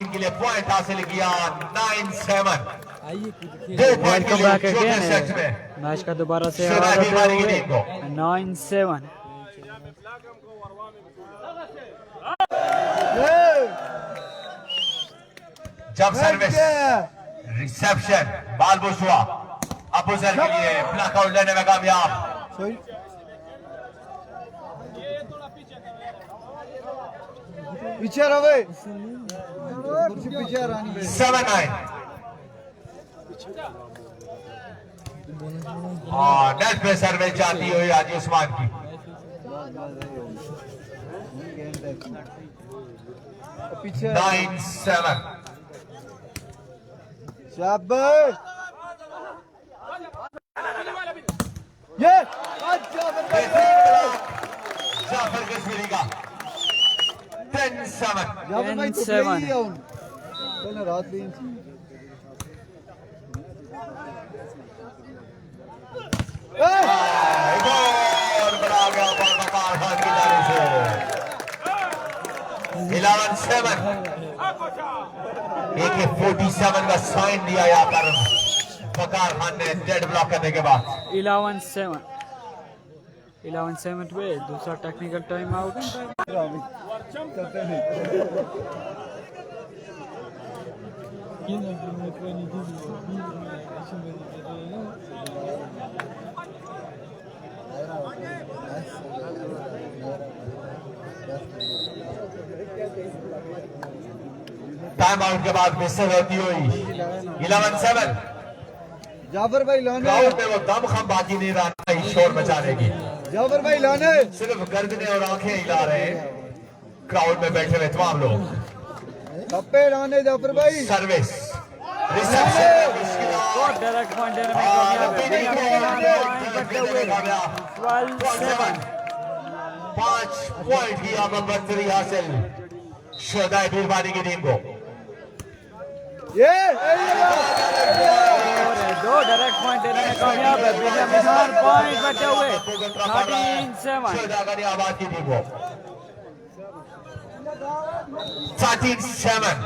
के लिए पॉइंट हासिल किया 9-7। Welcome back again. मैच का दोबारा से आगाज होते हुए 9-7। जब सर्विस रिसेप्शन बाल बुश हुआ, अपोजिट के लिए ब्लॉक आउट लेने में कामयाब। पीछे रहे 7-9। और नेट पे सर्विस जाती हुई हाजी उस्मान की। पीछे 9-7। शाबाश ये जाफर कश्मीरी का 10-7। 10-7। रात और बड़ा गया वकार खान की जाने से 11-7। AK-47 का साइन दिया यहाँ पर वकार खान ने डेड ब्लॉक करने के बाद। 11-7 पे दूसरा technical time out. Time out के बाद मिस्टर होती हुई 11-7। जाफर भाई लाने क्राउड में वो दम खम बाकी नहीं रहा शोर मचाने की। जाफर भाई लाने सिर्फ गर्दनें और आंखें हिला रहे हैं क्राउड में बैठे हुए तमाम लोग। कप्पे लाने जाफर भाई सर्विस रिसेप्शन डायरेक्ट पॉइंट देने में कामयाब है। 12-7। 5 पॉइंट की अब बढ़तरी हासिल शोदाई बीरबानी की टीम को। ये दो डायरेक्ट पॉइंट देने में कामयाब है। बेनियामिन पॉइंट बचे हुए 13-7। शोदागनी आबाद की टीम को 13-7।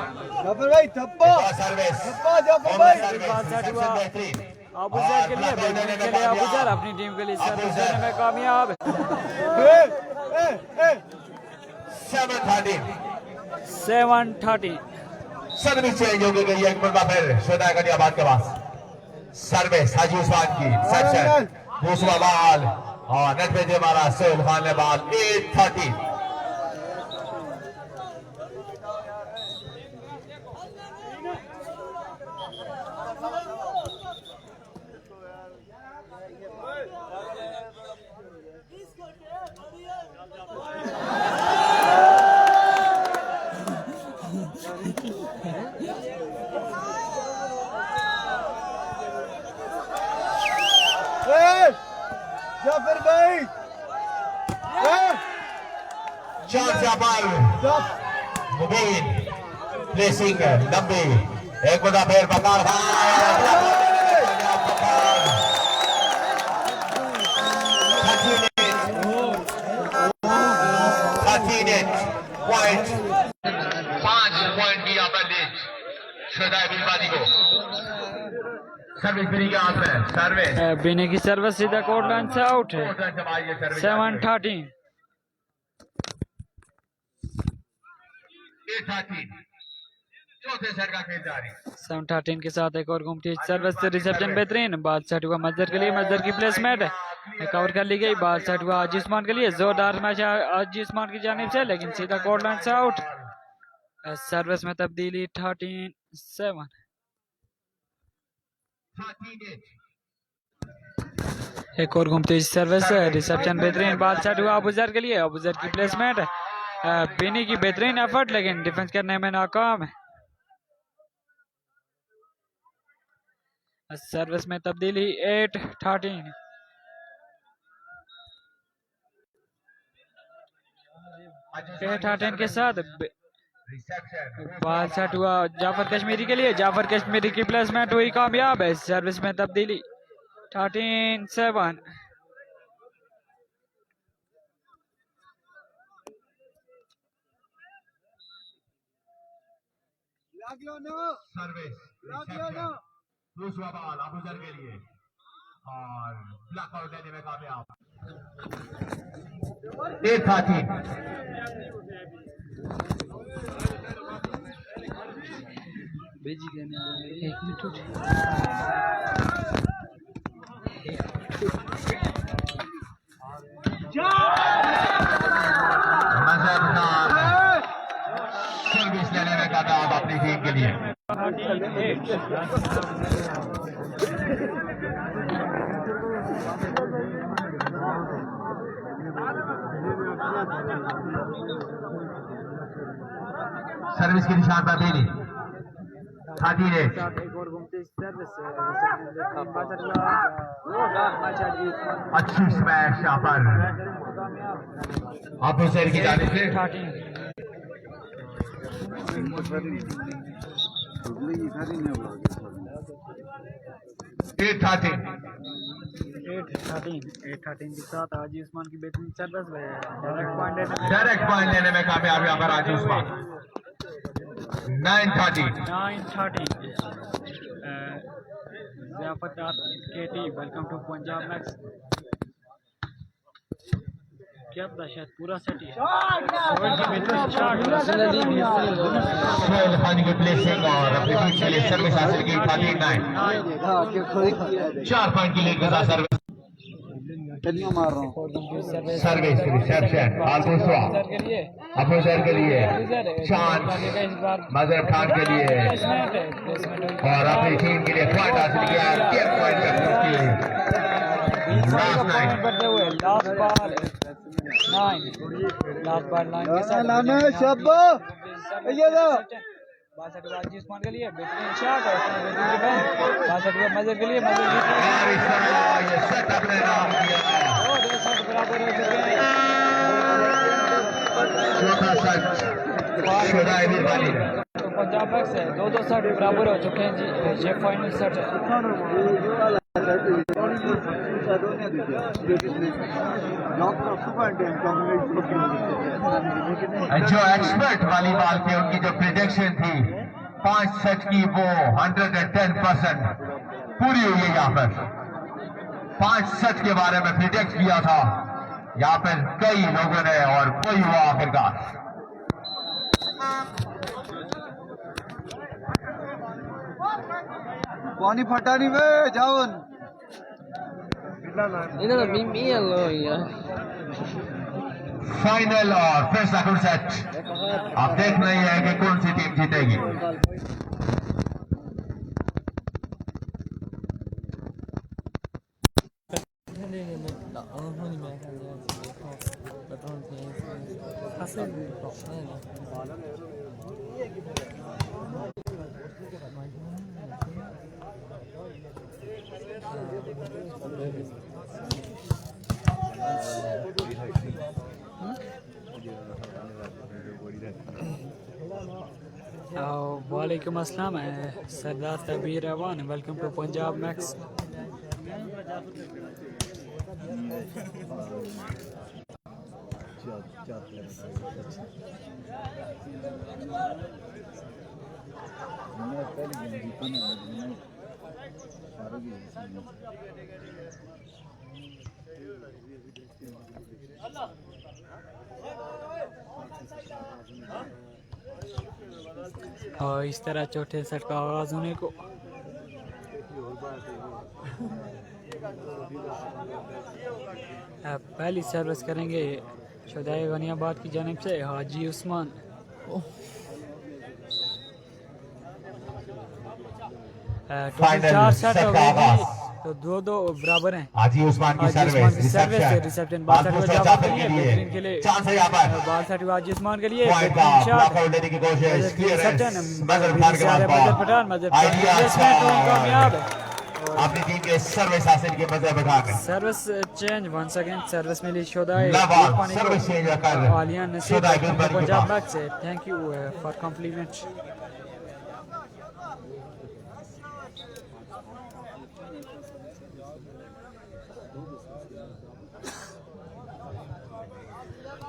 जाफर भाई थप्पा सर्विस थप्पा जाफर भाई बेहतरीन अबूजर के लिए बेनियामिन के लिए अबूजर अपनी टीम के लिए सर्विस देने में कामयाब है। 7-13। 7-13। सर्विस चेंज हो गई है एक बार फिर शोदागनी आबाद के पास। सर्विस हाजी उस्मान की सेक्शन दूसरा बाल और नेट पे हमारा सोहेल खान ने बाल 8-13। जाफर भाई चार जापार मुबीन प्लेसिंग लंबी एक बड़ा पैर बकार पॉइंट 5 पॉइंट की यहाँ लीड शोदाई बीरबानी को। सर्विस बिनी के हाथ में सर्विस बिनी की सर्विस सीधा कोर्ट लाइन से आउट है। 7-13। 8-13 चौथे सेट का खेल जारी। 7-13 के साथ एक और घूमती सर्विस से रिसेप्शन बेहतरीन। बाल सेट हुआ मजदर के लिए। मजदर की प्लेसमेंट कवर कर ली गई। बाल सेट हुआ हाजी उस्मान के लिए। जोरदार मैच हाजी उस्मान की जानिब से लेकिन सीधा कोर्ट लाइन से आउट। सर्विस में तब्दीली 13-7। एक और घूमती सर्विस रिसेप्शन बेहतरीन। बाल सेट हुआ अबूजर के लिए। अबूजर की प्लेसमेंट बिनी की बेहतरीन एफर्ट लेकिन डिफेंस करने में नाकाम है। सर्विस में तब्दीली 8-13। 8-13 के साथ बाल सेट हुआ जाफर कश्मीरी के लिए। जाफर कश्मीरी की प्लेसमेंट हुई कामयाब है। सर्विस में तब्दीली 13-7। सर्विस रिसेप्शन दूसरा बॉल अबूजर के लिए और ब्लॉक आउट लेने में कामयाब 8-13 सर्विस लेने में कामयाब अपनी टीम के लिए सर्विस के निशान पर बेली 38 अच्छी स्मैश यहाँ पर अबूजर की जाने से 8-13 के साथ हाजी उस्मान की बेहतरीन सर्विस डायरेक्ट पॉइंट लेने में कामयाब यहाँ पर हाजी उस्मान 9-13 ज़ियाफत केटी वेलकम टू पंजाब मैक्स क्या पता शायद पूरा सेट ही सोहेल खान की प्लेसिंग और अपनी टीम के लिए सर्विस हासिल की 39 4 पॉइंट की लीड के साथ सर्विस सर्विस रिसेप्शन दूसरा अबूजर के लिए चांस मजहर खान के लिए और अपनी टीम के लिए पॉइंट हासिल किया 10 पॉइंट लास्ट बार 9 के साथ हाजी उस्मान के लिए बेहतरीन शॉट और मजहर के लिए बराबर हो चुके हैं तो पंजाब मैक्स है 2-2 सेट बराबर हो चुके हैं जी ये फाइनल सेट है जो एक्सपर्ट वॉलीबॉल के उनकी जो प्रिडिक्शन थी 5 सेट की वो 110% पूरी हुई है यहाँ पर 5 सेट के बारे में प्रिडिक्ट किया था यहाँ पर कई लोगों ने और कोई हुआ आखिरकार पानी फटानी में जाओ फाइनल और फैसला कौन सेट आप देख रहे हैं कि कौन सी टीम जीतेगी वालेकुम अस्सलाम सरदार तबीर रवान वेलकम टू पंजाब मैक्स और इस तरह चौथे सेट का आगाज होने को पहली सर्विस करेंगे शुदाई गनियाबाद की जानिब से हाजी उस्मान टोटल 4 सेट हो गए तो 2-2 बराबर हैं हाजी उस्मान की सर्विस रिसेप्शन बाल के लिए चांस है यहाँ पर बाल सेट हाजी उस्मान के लिए पॉइंट का ब्लॉक आउट लेने की कोशिश क्लियरेंस मजहर खान के पास आइडिया कामयाब अपनी टीम के सर्विस हासिल की मजहर उठाकर service change once again service मिली शोदाई सर्विस चेंज कर आलिया नसीब पंजाब मैक्स से thank you for compliment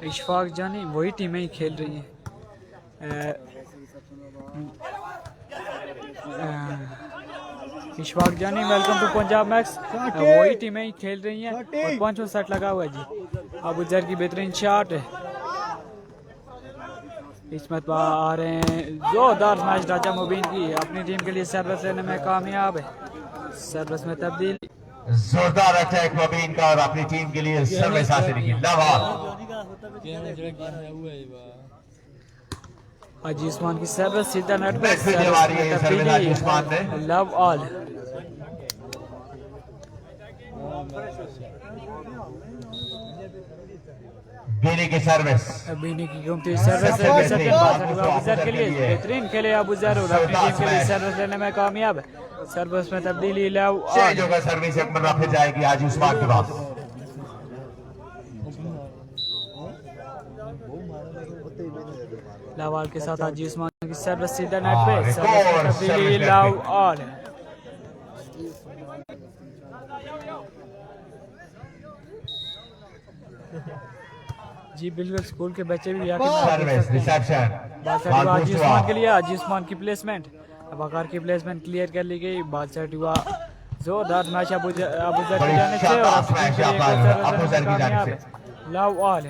Ishfaq Jani वही टीमें ही खेल रही हैं इशफाक जानी वेलकम टू पंजाब मैक्स। वही टीमें खेल रही हैं और 5वां सेट लगा हुआ है जी। अबू जर की बेहतरीन शॉट है, इसमत आ रहे हैं। जोरदार मैच राजा मुबीन की अपनी टीम के लिए सर्विस लेने में कामयाब है। सर्विस में तब्दील, जोरदार अटैक मुबीन का और अपनी टीम के लिए सर्विस हासिल की। लव हाजी उस्मान की सर्विस सीधा नेट पे, नेट पे जमा रही है सर्विस हाजी उस्मान ने। लव ऑल बीनी की सर्विस, बीनी की कीमती सर्विस के लिए बेहतरीन खेले अबू जर और अपनी टीम के लिए सर्विस लेने में कामयाब है। सर्विस में तब्दीली, लव चेंज होकर सर्विस एक मरतबा फिर जाएगी हाजी उस्मान के पास। लवाल के साथ हाजी उस्मान की सर्विस सीधा नेट पे, सर्विस में तब्दीली, लव ऑल जी बिल्कुल। स्कूल के बच्चे भी सर्विस रिसेप्शन हाजी उस्मान के लिए हाजी उस्मान की प्लेसमेंट, वकार की प्लेसमेंट क्लियर कर ली गई। बादशाह हुआ जोरदार मैच अबू जर की जानिब से और अबू जर की जानिब से। लव ऑल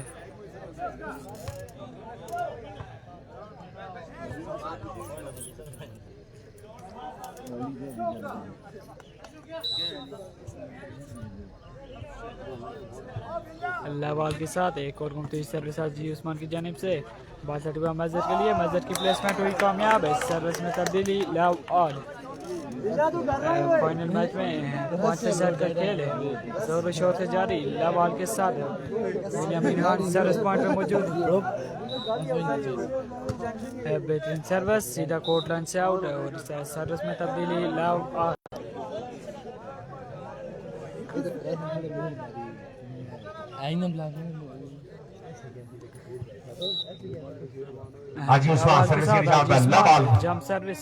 लवाल के साथ एक और घूमती हुई सर्विस हाजी उस्मान की जानिब से। बासठ हुआ मस्जिद के लिए, मस्जिद की प्लेसमेंट हुई कामयाब है। सर्विस में तब्दीली, लव ऑल फाइनल मैच में 5वें सेट का खेल है, जोर शोर से जारी। लव ऑल के साथ बिन्यामीन खान सर्विस पॉइंट पे मौजूद, बेहतरीन सर्विस सीधा कोर्ट लाइन से आउट और सर्विस में तब्दीली, love all Haji Usman service के निशान पर। Love all jump service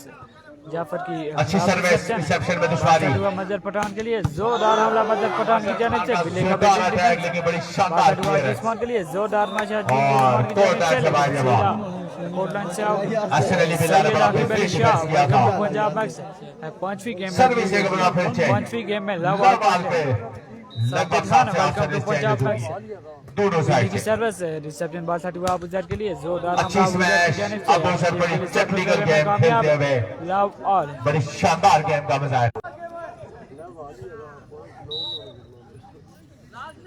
Jafar की अच्छी सर्विस, रिसेप्शन में दुश्वारी। मजर पठान के लिए जोरदार हमला मजर पठान की जानिब से। जोरदार अटैक लेकिन बड़ी शानदार क्लियरेंस उस्मान के लिए जोरदार मैच है और कोर्ट से बाहर जवाब। कोटलाइन से आउट हसन अली बिलाल बड़ा बेहतरीन डिफेंस किया था। पंजाब मैक्स 5वीं गेम में सर्विस एक बड़ा फिर चेंज। 5वीं गेम में लव लव ऑल पे लगभग 7 से 8 सर्विस चेंज हो चुकी है दोनों साइड की से। सर्विस रिसेप्शन बाल साठ हुआ अबू जर के लिए जोरदार अच्छी स्मैश, अबू जर बड़ी टेक्निकल गेम खेलते हुए लव ऑल बड़ी शानदार गेम का मजा है।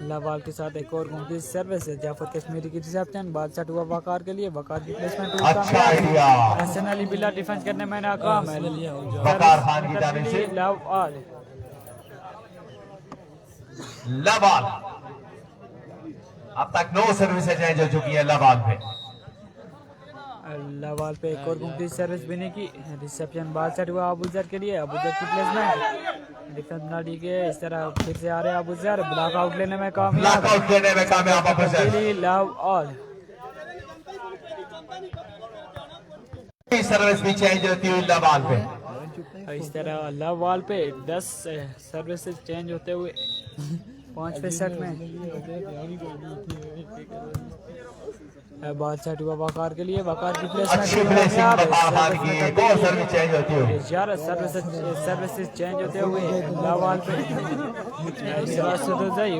लवाल के साथ एक और घूमती सर्विस है जाफर कश्मीरी की रिसेप्शन। बादशाह हुआ वकार के लिए, वकार की प्लेसमेंट अच्छा आइडिया, हसन अली बिला डिफेंस करने में नाकाम है। वकार खान की जानिब से लव ऑल लव ऑल। अब तक 9 सर्विसें चेंज हो चुकी है लव ऑल पे। लवाल पे एक और घूमती सर्विस बिने की रिसेप्शन बादशाह हुआ अबू जर के लिए, अबू जर की प्लेसमेंट डिफेंस बना ली गई। इस तरह फिर से आ रहे हैं अबू जर, ब्लॉक आउट लेने में कामयाब, ब्लॉक आउट लेने में कामयाब अबू जर। लव ऑल सर्विस भी चेंज होती हुई लव ऑल पे। इस तरह लव वॉल पे 10 सर्विसेज चेंज होते हुए 5वें सेट में बादशाह हुआ वकार के लिए, वकार की अच्छी प्लेसमेंट वकार खान की, एक और सर्विस चेंज होती हुई। 11 सर्विसेज चेंज होते हुए लव वॉल पे।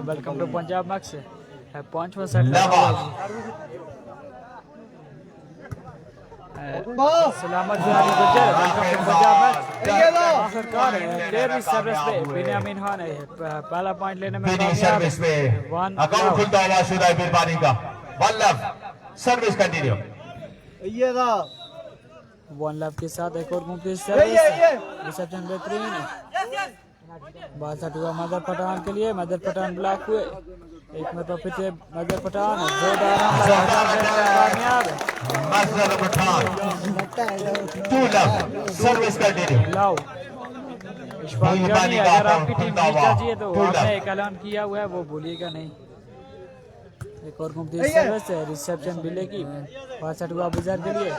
वेलकम टू पंजाब मैक्स 5वां सेट सलामत गुजर आखिरकार 13वीं सर्विस पे बिन्यामीन खान है पहला पॉइंट लेने में सर्विस पे अकाउंट खुलता हुआ शुदा बिरबानी का। Vallabh service continue. One love के साथ एक और मुफ्ती सर्विस रिसेप्शन बेहतरीन बादशाह हुआ मदर पठान के लिए, मदर पठान ब्लॉक हुए। एक मतलब फिर से Madar Pathan Madar Pathan two love service continue. लाओ इशफाक जानी, अगर आपकी टीम जीत जाती है तो आपने एक ऐलान किया हुआ है वो भूलिएगा नहीं। एक और मुफ्ती सर्विस है रिसेप्शन बिले की बादशाह हुआ अबूजर के लिए,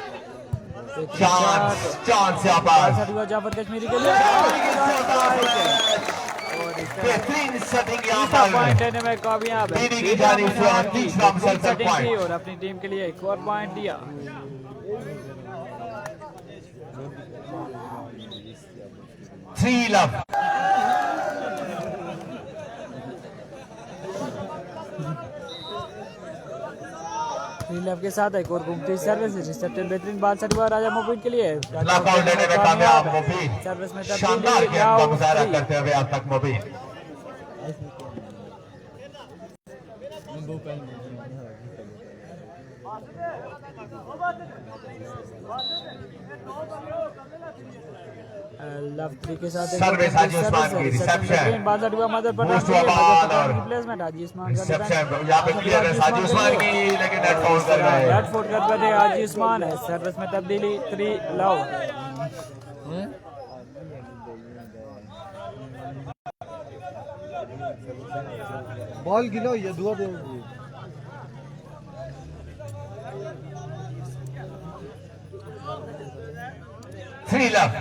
चांस बादशाह हुआ जाफर कश्मीरी के लिए बेहतरीन सेटिंग पॉइंट लेने में कामयाब है की जानिब से और तीसरा मुसलसल पॉइंट और अपनी टीम के लिए एक और पॉइंट दिया। थ्री लव लेफ्ट के साथ एक और घूमती सर्विस रिसेप्शन बेहतरीन बाल सेट हुआ राजा मुबीन के लिए लॉकआउट लेने में कामयाब मुबीन सर्विस में शानदार गेम का मुजाहरा करते हुए अब तक मुबीन लेफ्ट के साथ सर्विस हाजी उस्मान की रिसेप्शन बाल सेट हुआ मदर बूस्ट हुआ बॉल और रिप्लेसमेंट हाजी उस्मान का रिसेप्शन यहाँ पे क्लियरेंस हाजी उस्मान की लेकिन नेट फाउल कर गए नेट फाउल कर बैठे हाजी उस्मान है सर्विस में तब्दीली 3 लव बॉल गिलो ये दुआ दे 3 love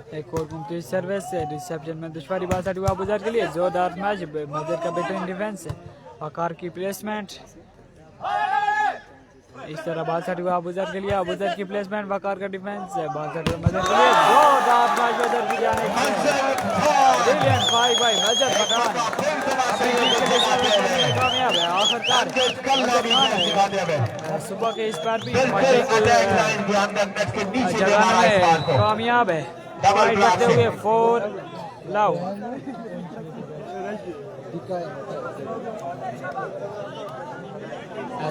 एक और मुमताज सर्विस है रिसेप्शन में दुश्वारी बाल सेट हुआ बुजर के लिए जोरदार मैच मजर का बेहतरीन डिफेंस है आकार की प्लेसमेंट इस तरह बाल सेट हुआ बुजर के लिए बुजर की प्लेसमेंट वकार का डिफेंस है बाल सेट हुआ मजर के लिए जोरदार मैच मजर की जाने ब्रिलियंट भाई मजर पठान कामयाब है आखिरकार सुबह के इस बार भी जगाने में कामयाब है पॉइंट करते हुए 4 लव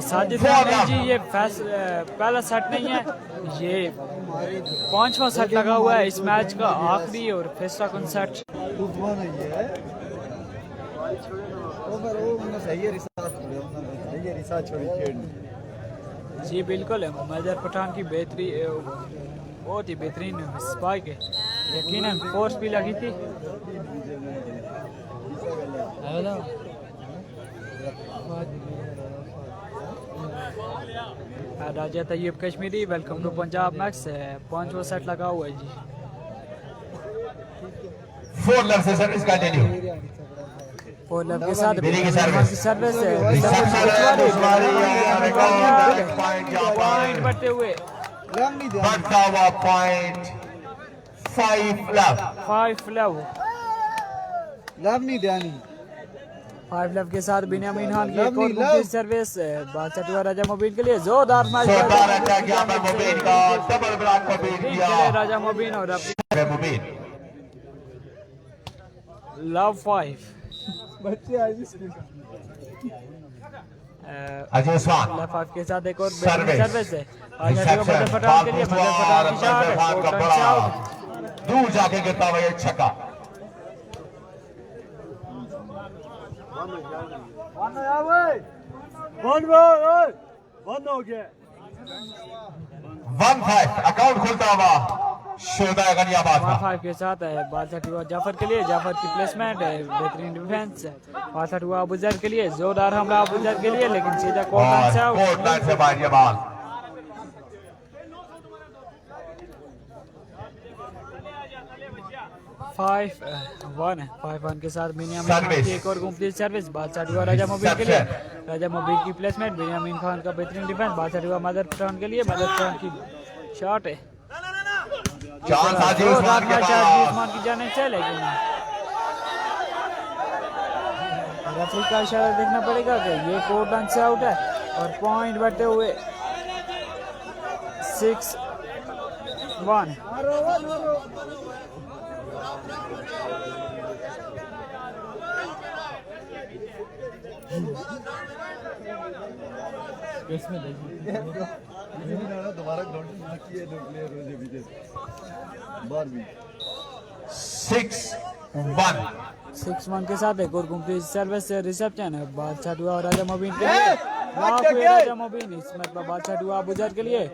साजिद जी ये पहला सेट नहीं है ये 5वां सेट लगा हुआ है इस मैच का आखिरी और फैसला कौन सेट जी बिल्कुल है मजर पठान की बेहतरी बहुत ही बेहतरीन स्पाइक है यकीनन फोर्स भी लगी थी Raja Tayyab Kashmiri welcome to Punjab Max 5वां सेट लगा हुआ है जी 4 love से सर्विस कंटिन्यू 4 लव के साथ सर्विस है पॉइंट बढ़ते हुए बढ़ता हुआ पॉइंट 5 love 5 लव नहीं ध्यानी 5 लव के साथ बिन्यामीन खान की एक और मुमताज सर्विस बाल सेट हुआ राजा मुबीन के लिए जोरदार मैच मुबीन का डबल ब्लॉक को बीट किया राजा मुबीन और मुबीन लव 5 बच्चे हाजी उस्मान लव 5 के साथ एक और सर्विस है मदर पठान के लिए मदर पठान की शॉट दूर जाके गिरता हुआ ये छक्का बंद हो गया 1-5 अकाउंट खुलता हुआ शोधा गनियाबाद 5 के साथ है बाल सेट हुआ जाफर के लिए जाफर की प्लेसमेंट है बेहतरीन डिफेंस है बाल सेट हुआ अबूजर के लिए जोरदार हमला अबूजर के लिए लेकिन सीधा कोर्ट लाइन से बाहर ये बॉल 5-1 के साथ बिन्यामीन की एक और घूमती सर्विस बाल सेट हुआ राजा मुबीन के लिए राजा मुबीन की प्लेसमेंट बिन्यामीन खान का बेहतरीन डिफेंस बाल सेट हुआ मदर पठान के लिए मदर पठान की शॉट है उस्मान की जाने से लेकिन रेफरी का इशारा देखना पड़ेगा कि ये कोर्ट लाइन से आउट है और पॉइंट बढ़ते हुए 6-1 दोबारा किए 6-1 के साथ एक और घूमती सर्विस रिसेप्शन है बाल सेट हुआ राजा मुबीन के लिए राजा मुबीन इसमें बाल सेट हुआ अबूजर के लिए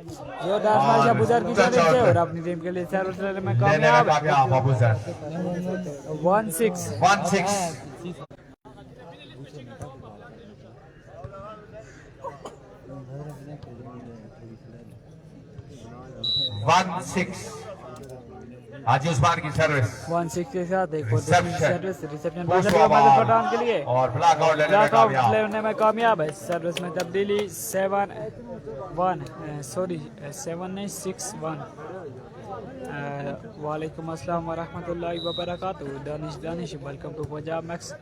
जोरदार मैच अबूजर की जानिब से और अपनी टीम के लिए सर्विस लेने में कामयाब 1-6 हाजी उस्मान की सर्विस 1-6 के साथ एक और सर्विस रिसेप्शन पठान के लिए और ब्लॉकआउट लेने में कामयाब है सर्विस में तब्दीली 7-1 सॉरी 7-6-1 वालेकुम अस्सलाम व रहमतुल्लाहि व बरकातहू Danish welcome to Punjab Max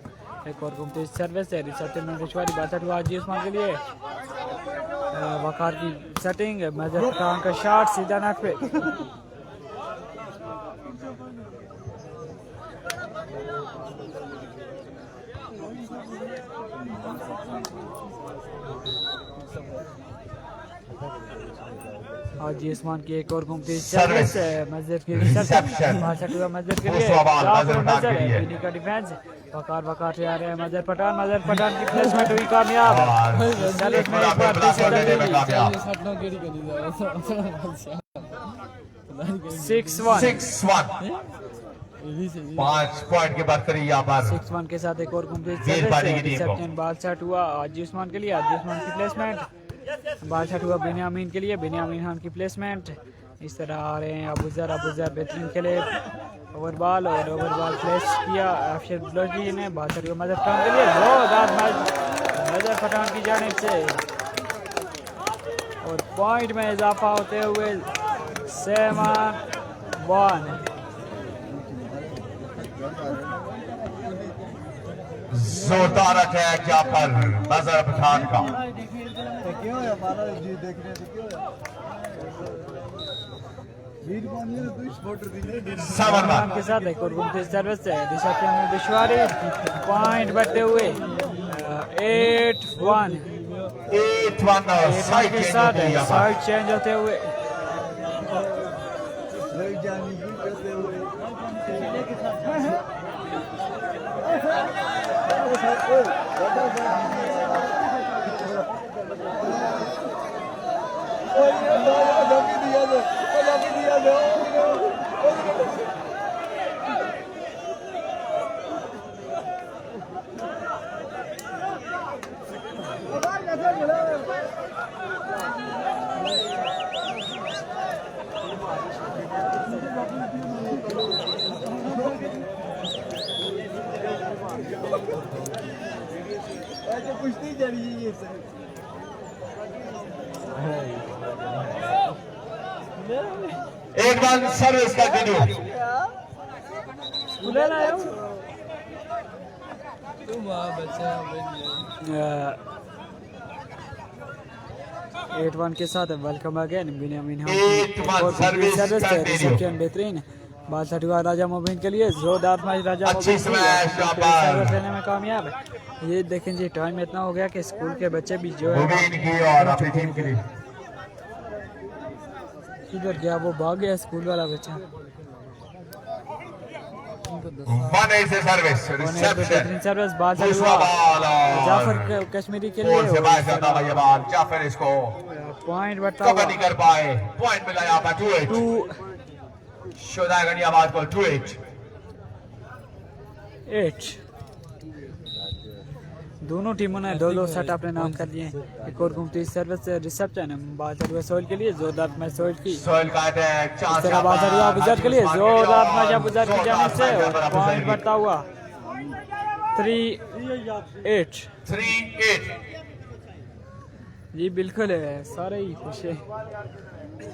एक और घूमती सर्विस है रिसेप्शन में दुश्वारी बासठ हुआ हाजी उस्मान के लिए वकार की सेटिंग मजर खान का शॉट सीधा नेट पे हाजी उस्मान की एक और घूमती सर्विस मस्जिद की रिसेप्शन बासठ हुआ मस्जिद के लिए पीनी का डिफेंस वकार वकार से आ रहे हैं मजर पठान की प्लेसमेंट हुई कामयाब 6-1 5 पॉइंट की बरकरी यहाँ पर 6-1 के साथ एक और घूमती रिसेप्शन बाल शॉट हुआ हाजी उस्मान के लिए हाजी उस्मान की प्लेसमेंट बाल शॉट हुआ बेनियामीन के लिए बेनियामीन खान की प्लेसमेंट इस तरह आ रहे हैं अबूजर बेहतरीन के लिए ओवर बॉल प्लेस किया अफशर बलोची ने बाल शॉट हुआ मजर पठान के लिए जोरदार मजर पठान की जानिब से और पॉइंट में इजाफा होते हुए 7-1 जोरदार अटैक यहाँ पर मजर पठान का क्यों है हमारा जी देखने से क्यों है वीर मानिए तो इस फोटो दिले समान के साथ एक और घूमते सर्विस है रिसेप्शन में दुश्वारी पॉइंट बढ़ते हुए 8-1 साइड के साथ साइड चेंज होते हुए जानी भी करते हुए कुश्ती चली ये सर एक बार सर्विस कंटिन्यू एट वन के साथ welcome again Binyamin 8-1 service reception बेहतरीन बाल शॉट हुआ राजा मोबिन के लिए जोरदार मैच राजा अच्छी स्मैश सर्विस लेने में कामयाब है ये देखें जी टाइम इतना हो गया कि स्कूल के बच्चे भी जो है मुबीन की और अपनी टीम के लिए किधर गया वो भाग गया स्कूल वाला बच्चा 1-8 से सर्विस रिसेप्शन सर्विस बाल शॉट दूसरा हुआ बॉल और जाफर कश्मीरी के गोल से लिए बाहर जाता हुआ ये बॉल जाफर इसको पॉइंट बढ़ता कवर हुआ नहीं कर पाए पॉइंट मिला यहाँ पर 2-8 शोधागढ़ आबाद को 2-8 दोनों टीमों ने दो सेट अपने नाम कर लिए एक और घूमती सर्विस रिसेप्शन बाजार हुआ सोहेल के लिए जोरदार मैच सोहेल की सोहेल का अटैक चांस तरह बाजार हुआ अबूजर के लिए जोरदार मैच अबूजर की जानिब से और पॉइंट बढ़ता हुआ 3-8 जी बिल्कुल है सारे ही खुश है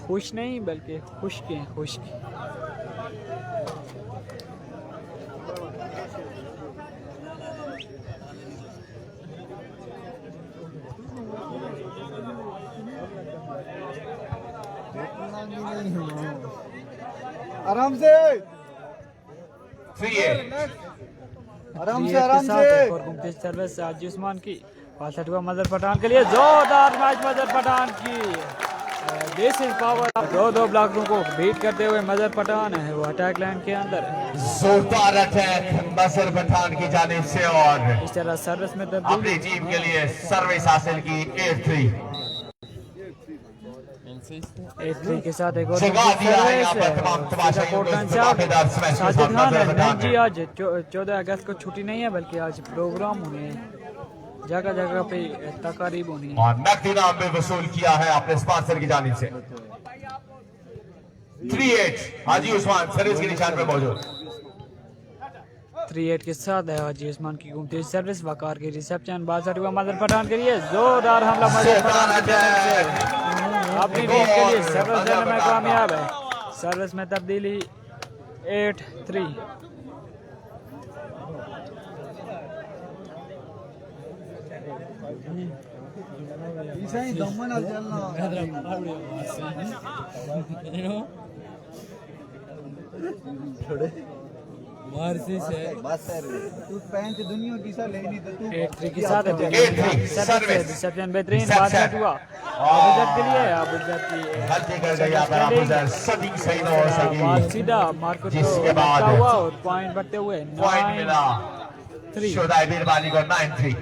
खुश नहीं बल्कि खुश के खुश के आराम से 3-8 आराम से और घूमती सर्विस हाजी उस्मान की 62 हुआ मजर पठान के लिए जोरदार मैच मजर पठान की दिस इज पावर दो ब्लॉकों को बीट करते हुए मजर पठान है वो अटैक लाइन के अंदर जोरदार अटैक मजर पठान की जानिब से और इस तरह सर्विस में अपनी टीम के लिए सर्विस हासिल की 8-3 8-3 के साथ एक और जगा दिया है यहाँ पर तमाम तमाशाइयों को इस धमाकेदार स्मैश के साथ मजर पठान जी आज 14 अगस्त को छुट्टी नहीं है बल्कि आज प्रोग्राम होने हैं जगह जगह पे तकारीब होनी है और नकदी नाम में वसूल किया है अपने स्पॉन्सर की जानिब से 3-8 हाजी उस्मान सर्विस के निशान पे मौजूद 3-8 के साथ है हाजी उस्मान की घूमती सर्विस वकार की रिसेप्शन बाजार हुआ मजर पठान के लिए जोरदार हमला मजर पठान की जानिब से अपनी टीम के लिए सर्विस देने में कामयाब है सर्विस में तब्दीली 8-3 ईसा ही दमन al चलना थोड़े मारसी से बस सर तू पैंच दुनिया की सा लेनी तो तू 8-3 के साथ है सर्विस रिसेप्शन बेहतरीन बात हुआ अबुजर के लिए अबुजर की गलती कर गया पर अबुजर सदी सही न हो सकी बात सीधा मार्को जिसके बाद हुआ और पॉइंट बढ़ते हुए पॉइंट मिला 9-3 शोदाई बीरबानी को 9-3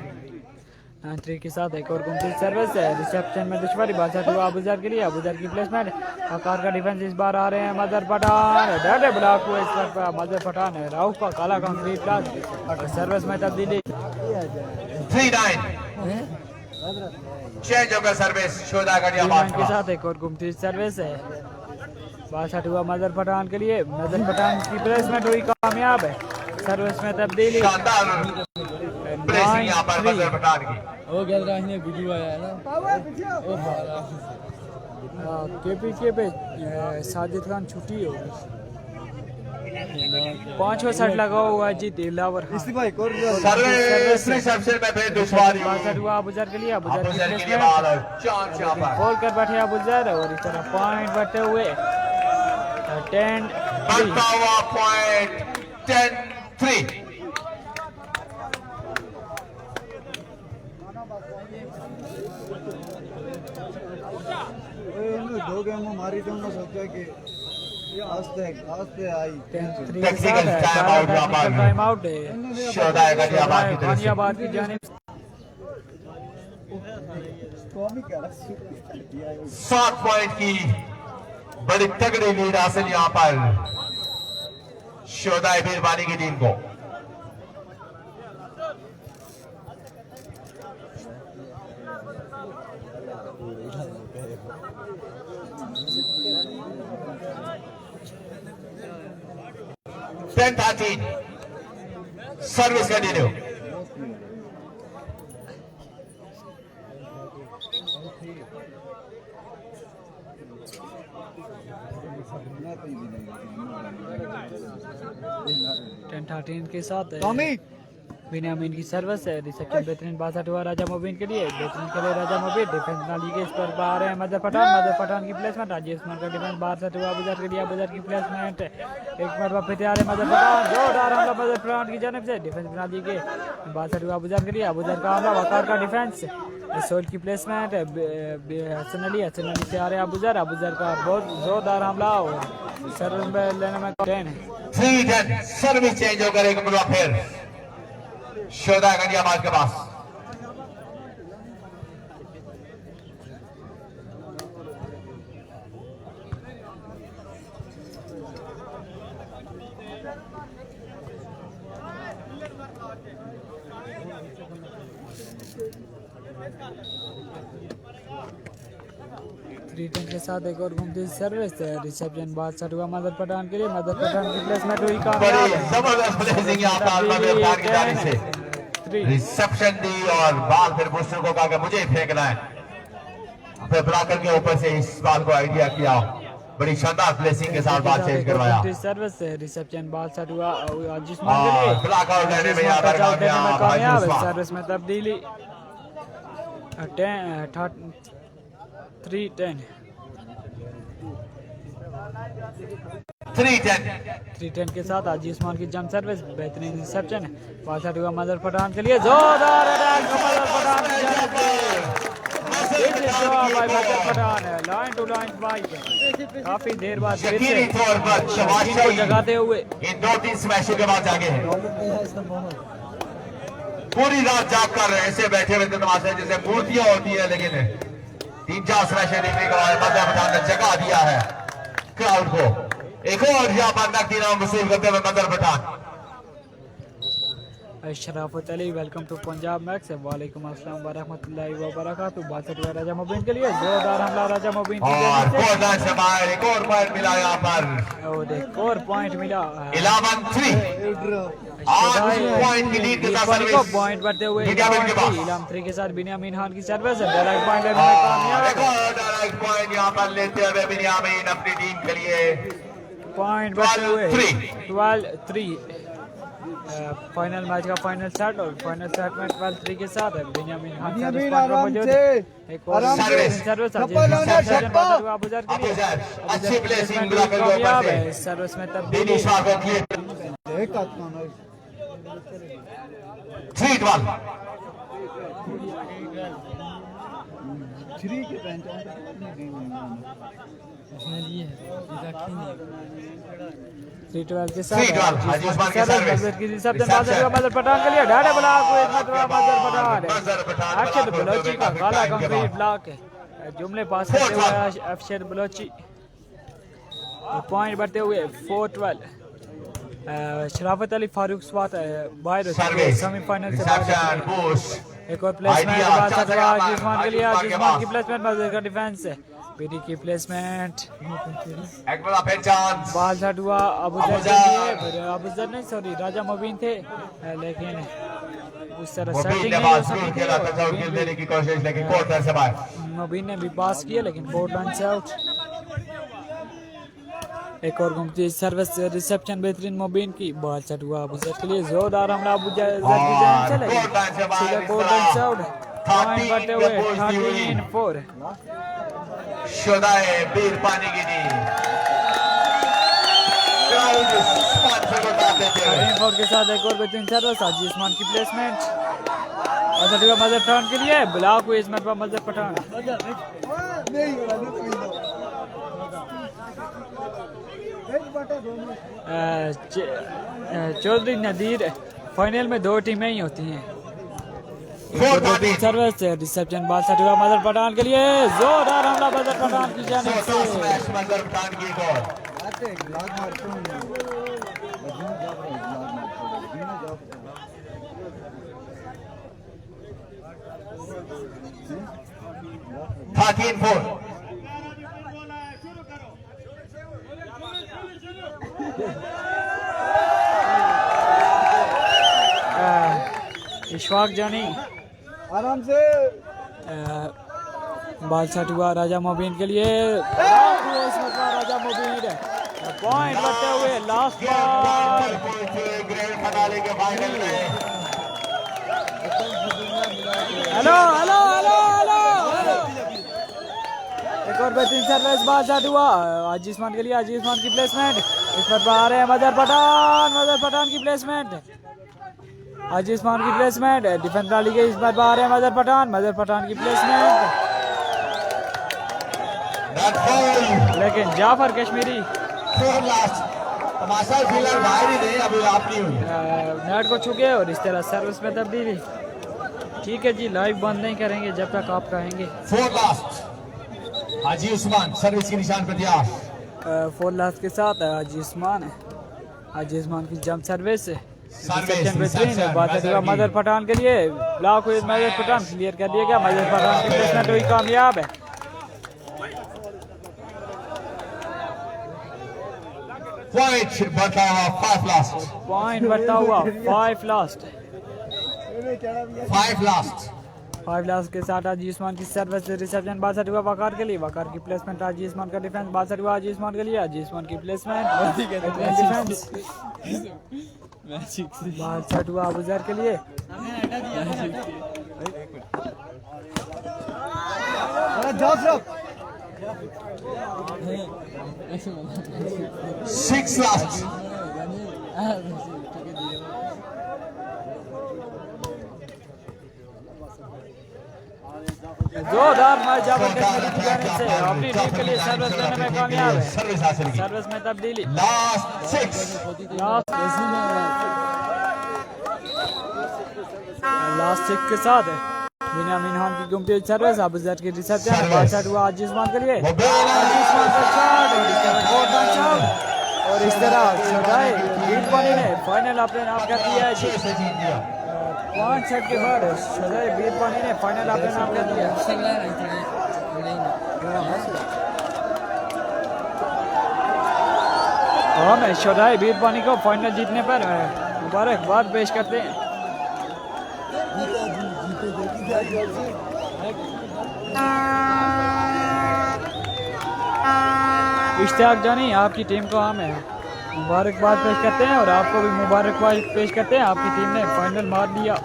9-3 के साथ एक और गुमती सर्विस है रिसेप्शन में दुश्मनी बात हुआ अबुजर के लिए अबुजर की प्लेसमेंट आकार का डिफेंस इस बार आ रहे हैं मदर पठान डरे ब्लॉक हुए इस पर मदर पठान है राउफ का काला कंक्रीट प्लस सर्विस में तब्दीली 3-9 चेंज होकर सर्विस शोदा गढ़ियाबाद के साथ एक और गुमती सर्विस है बासठ हुआ मदर पठान के लिए मदर पठान की प्लेसमेंट हुई कामयाब है सर्विस में तब्दीली शानदार प्लेसिंग यहाँ पर मदर पठान की वो गल रहा है वीडियो आया ना ओ बाला केपीके पे साजिद खान छुट्टी होगी 5वां सेट लगा हुआ है जी दिलावर इसी भाई कोर सर्विस रिसेप्शन में फिर दुश्वारी बासठ हुआ अबुजर के लिए अबुजर के लिए बाल और चांस यहाँ पर खोल कर बैठे अबुजर और इस तरह पॉइंट बढ़ते हुए 10-3 बढ़ता हुआ पॉइंट 10-3 दो गेम मारी तो मैं सोचा कि आस्ते आई 10-3 टेक्निकल टाइम आउट यहाँ पर टाइम आउट है शोदा गढ़ियाबाद की तरफ से गाजियाबाद की जानिब तो भी क्या 7 पॉइंट की बड़ी तगड़ी लीड हासिल यहाँ पर शोदा बीरबानी की टीम को सर्विस कंटिन्यू टेन 13 के साथ है बिन्यामीन की सर्विस है रिसेप्शन बेहतरीन बासठ हुआ राजा मुबीन के लिए बेहतरीन के लिए राजा मुबीन डिफेंस नाली के इस पर आ रहे हैं मदर पठान की प्लेसमेंट राजेश उस्मान का डिफेंस बासठ हुआ अबुजर के लिए अबुजर की प्लेसमेंट एक मरतबा फिर आ रहे मदर पठान जोरदार हमला मदर पठान की जानिब से डिफेंस नाली के बासठ हुआ अबुजर के लिए अबुजर का हमला वकार का डिफेंस सोल की प्लेसमेंट हसन अली से आ रहे हैं अबुजर का बहुत जोरदार हमला और सर्विस में लेने में 3-10 सर्विस चेंज होकर एक मरतबा फिर शोदा गढ़ियाबाद के पास रिटर्न के साथ एक और घूमती सर्विस है रिसेप्शन बादशाह हुआ मदर पठान के लिए मदर पठान की प्लेसमेंट हुई कामयाब है जबरदस्त प्लेसिंग यहाँ पर मदर पठान की जानिब से रिसेप्शन दी और बाल फिर बूस्टर को कहा कि मुझे ही फेंकना है फिर ब्लॉकर के ऊपर से इस बाल को आइडिया किया बड़ी शानदार प्लेसिंग के साथ बाल चेंज करवाया सर्विस है रिसेप्शन बादशाह हुआ जिस्मान के लिए ब्लॉक आउट लेने में यहाँ पर कामयाब है सर्विस में तब्दीली 3-10 3-10 के साथ आजी उस्मान की जंप सर्विस बेहतरीन रिसेप्शन है बादशाह हुआ मदर पठान के लिए जोरदार अटैक मदर पठान की जानिब से मदर पठान है लाइन टू लाइन फाइट काफी देर बाद फिर यकीनी तौर पर शबाश से जगाते हुए इन 2-3 स्मैशों के बाद जागे हैं पूरी रात जाग कर ऐसे बैठे हुए तमाशे जैसे मूर्तियां होती है लेकिन 3-4 स्मैशें देखने के बाद मदर पठान ने जगा दिया है क्राउड को एक और यहाँ पर नकदी नाम वसूल करते हुए Madar Pathan Sharafat Ali welcome to Punjab Max वालेकुम अस्सलाम वरहमतुल्लाहि वबरकातुहू बासठ हुआ राजा मुबीन के लिए जोरदार हमला राजा मुबीन और कोर्नर से बाहर एक और पॉइंट मिला यहाँ पर और एक और पॉइंट मिला 11-3 आज पॉइंट की लीड के साथ सर्विस पॉइंट बढ़ते हुए बिन्यामीन के पास इलाम 3 के साथ बिन्यामीन खान की सर्विस है डायरेक्ट पॉइंट लेने में कामयाब एक और डायरेक्ट पॉइंट यहाँ पर लेते हुए बिन्यामीन अपनी टीम के लिए पॉइंट बढ़ते हुए 12-3 फाइनल मैच का फाइनल सेट और फाइनल सेट में 12-3 के साथ है बेंजामिन खान बेंजामिन सर्विस आराम मौजूद से, है। एक और आराम से। सर्विस छप्पा लाना, छप्पा। अबूजर के लिए अबूजर, अच्छी अबूजर प्लेसिंग प्लेसमेंट ब्लॉकर के ऊपर कामयाब से। है। सर्विस में तब्दीली दिनेश को क्लियर एक आत्मा 3-1 3 के पेंच उसने लिए ये रखी नहीं 3-12 के साथ 3-12 हाजी उस्मान की सर्विस। मजर की रिसेप्शन मजर पठान के लिए ढाढ़े ब्लॉक को एक मरतबा मजर मजर पठान पठान अक्षर बलोची का काला कंक्रीट ब्लॉक है। जुमले पास करते हुए अक्षर बलोची पॉइंट बढ़ते हुए 4-12। शराफत अली फारूक स्वात बाहर सर्विस सेमीफाइनल से रिसेप्शन बाहर। पुश एक और प्लेसमेंट आइडिया, बाद अच्छा से लगा आयुष्मान के लिए आयुष्मान के आयुष्मान की पास। प्लेसमेंट मजर का डिफेंस है। पीडी की प्लेसमेंट एक बार फिर चांस बाल शॉट हुआ अबूजर के लिए फिर अबूजर नहीं सॉरी राजा मुबीन थे लेकिन उस तरह मुबीन सेटिंग ने नहीं हो पास सकी खेला था आउट खेल देने की कोशिश लेकिन कोर्टर से बाहर। मुबीन ने भी पास किया लेकिन कोर्ट लाइन से आउट। एक और घूमती सर्विस रिसेप्शन बेहतरीन मुबीन की बॉल शॉट हुआ अबूजर के लिए जोरदार हमला अबूजर की जान से लगी कोर्ट लाइन से बाहर सीधा इस कोर्ट लाइन से तरह। आउट। पॉइंट बढ़ते हुए 13-4। शुदाए बीर पानी की दी क्राउड स्पॉन्सर को दाद देते हुए 13-4 के साथ एक और बेहतरीन सर्विस हाजी उस्मान की प्लेसमेंट और मजर पठान के लिए ब्लॉक हुई इस मरतबा मजर पठान। नहीं हो रहा चौधरी नदीर फाइनल में 2 टीमें ही होती हैं। 4-13 सर्विस रिसेप्शन बाल शॉट हुआ मजर पठान के लिए जोरदार हमला मजर पठान की जानिब सो से। स्मैश मजर पठान की गोल आते ब्लॉक मारते हैं मजनू जॉब है ब्लॉक मारते हैं जॉब 13-4 इशफाक जानी आराम से बाल शॉट हुआ राजा मुबीन के लिए राजा मुबीन पॉइंट बढ़ते हुए लास्ट बॉल। ग्रैंड फिनाले के फाइनल में हेलो हेलो हेलो हेलो एक और बेहतरीन सर्विस बाल शॉट हुआ हाजी उस्मान के लिए हाजी उस्मान की प्लेसमेंट इस पर आ रहे हैं मजर पठान की प्लेसमेंट हाजी उस्मान की प्लेसमेंट डिफेंस डाली गई इस पर आ रहे हैं मजर पठान की प्लेसमेंट लेकिन जाफर कश्मीरी तमाशा फिलहाल बाहर ही नहीं अभी आप नहीं हुई नेट को छुके और इस तरह सर्विस में तब्दीली। ठीक है जी लाइव बंद नहीं करेंगे जब तक आप कहेंगे। 4 लास्ट हाजी उस्मान सर्विस के निशान पर तैयार 4 लास्ट के साथ हाजी उस्मान हाजी उस्मान की जंप सर्विस मजर पठान के लिए ब्लॉक हुई मजर पठान क्लियर कर दिया गया मजर पठान की प्लेसमेंट हुई कामयाब है। पॉइंट बढ़ता हुआ 5 लास्ट पॉइंट बढ़ता हुआ 5 लास्ट 5 लास्ट 5 लास्ट के साथ हाजी उस्मान की सर्विस रिसेप्शन बासठ हुआ वकार के लिए वकार की प्लेसमेंट हाजी उस्मान का डिफेंस बासठ हुआ हाजी उस्मान के लिए हाजी उस्मान की प्लेसमेंट डिफेंस बासठ हुआ अबूजर के लिए 6 लास्ट जोरदार मैच जाफर कश्मीरी की जानिब से अपनी टीम के लिए सर्विस करने में कामयाब है। सर्विस हासिल की सर्विस में तब्दीली लास्ट 6 लास्ट 6 के साथ बिन्यामीन खान की घूमती हुई सर्विस अबूजर की रिसेप्शन बादशाह हुआ हाजी उस्मान के लिए हाजी उस्मान का शॉट और इस तरह गोल्डन शॉट और इस तरह शोधाई बीट पानी ने फाइनल अपने नाम कर दिया है जी। 5 सेट के बाद शोधाई बीट पानी ने फाइनल अपने नाम कर दिया। हम शोधाई बीट पानी को फाइनल जीतने पर मुबारकबाद पेश करते हैं। इश्तियाक जानी आपकी टीम को हम है मुबारकबाद पेश करते हैं और आपको भी मुबारकबाद पेश करते हैं, आपकी टीम ने फाइनल मार दिया।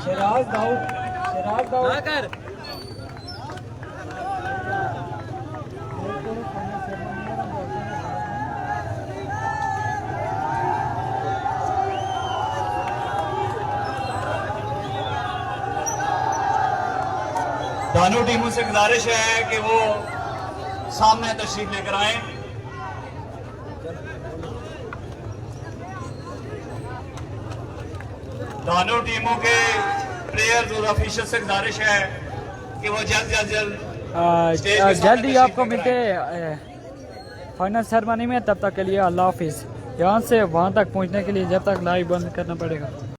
शराज दाऊद कर दोनों टीमों से गुजारिश है कि वो सामने तशरीफ लेकर आए। दोनों टीमों के प्लेयर्स और ऑफिशियल से गुजारिश है कि वो जल्द ही आपको मिलते हैं फाइनल सेरेमनी में। तब तक के लिए अल्लाह हाफिज़। यहाँ से वहाँ तक पहुँचने के लिए जब तक लाइव बंद करना पड़ेगा।